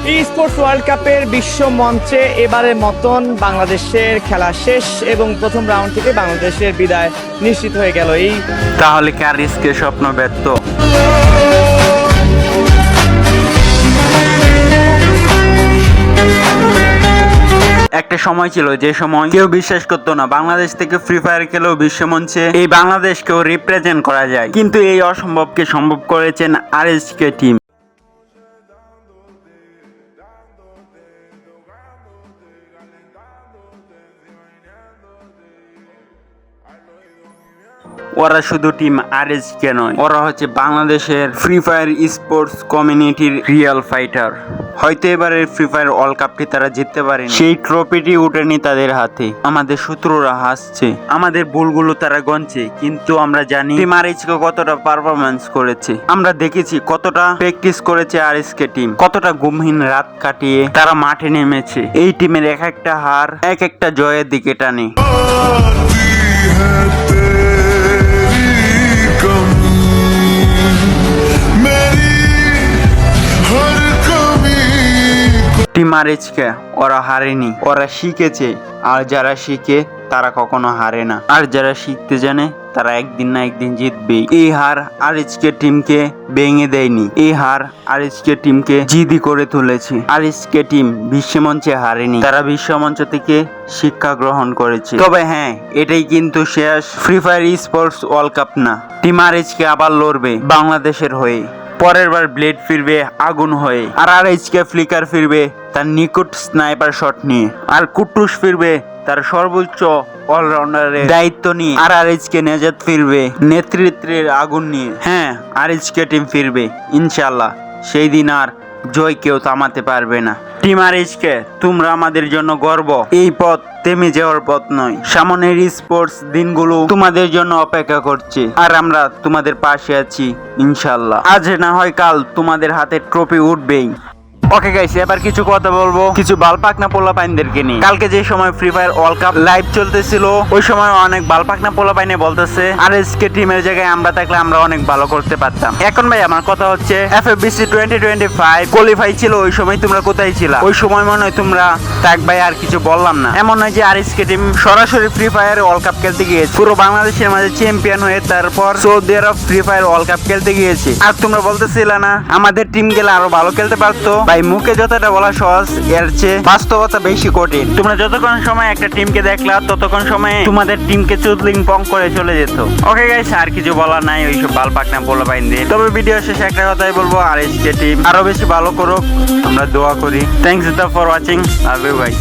ই sports world কাপের বিশ্ব মঞ্চে এবারের মতন বাংলাদেশের খেলা শেষ এবং প্রথম রাউন্ড থেকে বাংলাদেশের বিদায় নিশ্চিত হয়ে গেল। তাহলে কি আর রিস্কের স্বপ্ন ব্যর্থ? একটা সময় ছিল যে সময় কেউ বিশ্বাস করতো না বাংলাদেশ থেকে ফ্রি ফায়ার খেলেও বিশ্বমঞ্চে এই বাংলাদেশকেও রিপ্রেজেন্ট করা যায়, কিন্তু এই অসম্ভবকে সম্ভব করেছেন আরএসকে টিম। ওরা শুধু টিম আরএসকে নয়, ওরা হচ্ছে বাংলাদেশের ফ্রি ফায়ার স্পোর্টস কমিউনিটির রিয়েল ফাইটার। হয়তো এবারের ফ্রি ফায়ার ওয়ার্ল্ড কাপটি তারা জিততে পারে, সেই ট্রফিটি উঠেনি তাদের হাতে। আমাদের শত্রুরা হাসছে, আমাদের ভুলগুলো তারা গণছে, কিন্তু আমরা জানি টিম আরএসকে কতটা পারফরমেন্স করেছে। আমরা দেখেছি কতটা প্র্যাকটিস করেছে আরএসকে টিম, কতটা ঘুমহীন রাত কাটিয়ে তারা মাঠে নেমেছে। এই টিমের এক একটা হার এক একটা জয়ের দিকে টানে। টিম আরএসকে ওরা হারেনি, ওরা শিখেছে। আর যারা শিখে তারা কখনো হারে না, আর যারা শিখতে জানে তারা একদিন না একদিন জিতবেই। এই হার আরএসকে টিমকে ভেঙে দেয়নি, এই হার আরএসকে টিমকে জিদি করে তুলেছে। আরএসকে টিম বিশ্বমঞ্চে হারেনি, তারা বিশ্বমঞ্চ থেকে শিক্ষা গ্রহণ করেছে। তবে হ্যাঁ, এটাই কিন্তু শেষ free fire sports world cup না। টিম আরএসকে আবার লড়বে বাংলাদেশের হয়ে। পরের বার ব্লেড ফিরবে আগুন হয়ে, আর আরএসকে ফ্লিকার ফিরবে তার নিকুট স্নাইপার শট নিয়ে, আর কুটুস ফিরবে তার সর্বোচ্চ অলরাউন্ডারের দায়িত্ব নিয়ে, আর আরএসকে নেজাত ফিরবে নেতৃত্বের আগুন নিয়ে। হ্যাঁ, আরএসকে টিম ফিরবে ইনশাল্লাহ, সেই দিন আর জয় কেউ থামাতে পারবে না। টিম আরএসকে, তোমরা আমাদের জন্য গর্ব। এই পথ থেমে যাওয়ার পথ নয়, সামনের স্পোর্টস দিনগুলো তোমাদের জন্য অপেক্ষা করছে, আর আমরা তোমাদের পাশে আছি ইনশাল্লাহ। আজ না হয় কাল তোমাদের হাতে ট্রফি উঠবেই। ওকে গাইস, এবার কিছু কথা বলবো কিছু বালপাকনা পোলাপাইনদেরকে নিয়ে। কালকে যে সময় free fire world cup live চলতেছিল, ওই সময় অনেক বালপাকনা পোলাপাইনে বলতেছে আরএসকে টিমের জায়গায় আমরা থাকলে আমরা অনেক ভালো করতে পারতাম। এখন ভাই আমার কথা হচ্ছে, এফএফবিসি 2025 কোয়ালিফাই ছিল, ওই সময় তোমরা কোথায় ছিলা? ওই সময় মনে হয় তোমরা থাক ভাই, আর কিছু বললাম না। এমন নয় যে আরএসকে টিম সরাসরি ফ্রি ফায়ার ওয়ার্ল্ড কাপ খেলতে গিয়েছে, পুরো বাংলাদেশের মাঝে চ্যাম্পিয়ন হয়ে তারপর সৌদি আরব ফ্রি ফায়ার ওয়ার্ল্ড কাপ খেলতে গিয়েছে। আর তোমরা বলতেছিলা না আমাদের টিম গেলে আরো ভালো খেলতে পারতো? ভাই, মুখে যতটা বলা সহজ, এর চেয়ে বাস্তবতা বেশি কঠিন। তোমরা যতক্ষণ সময় একটা টিমকে দেখলা ততক্ষণ সময় তোমাদের টিমকে চুদলিং পং করে চলে যেত। ওকে গাইস, আর কিছু বলার নাই ওইসব বালপাকনা পোলাপাইন দিয়ে। তবে ভিডিও শেষে একটা কথাই বলবো, আরএসকে টিম আরো বেশি ভালো করুক, আমরা দোয়া করি। Thanks for watching, love you guys.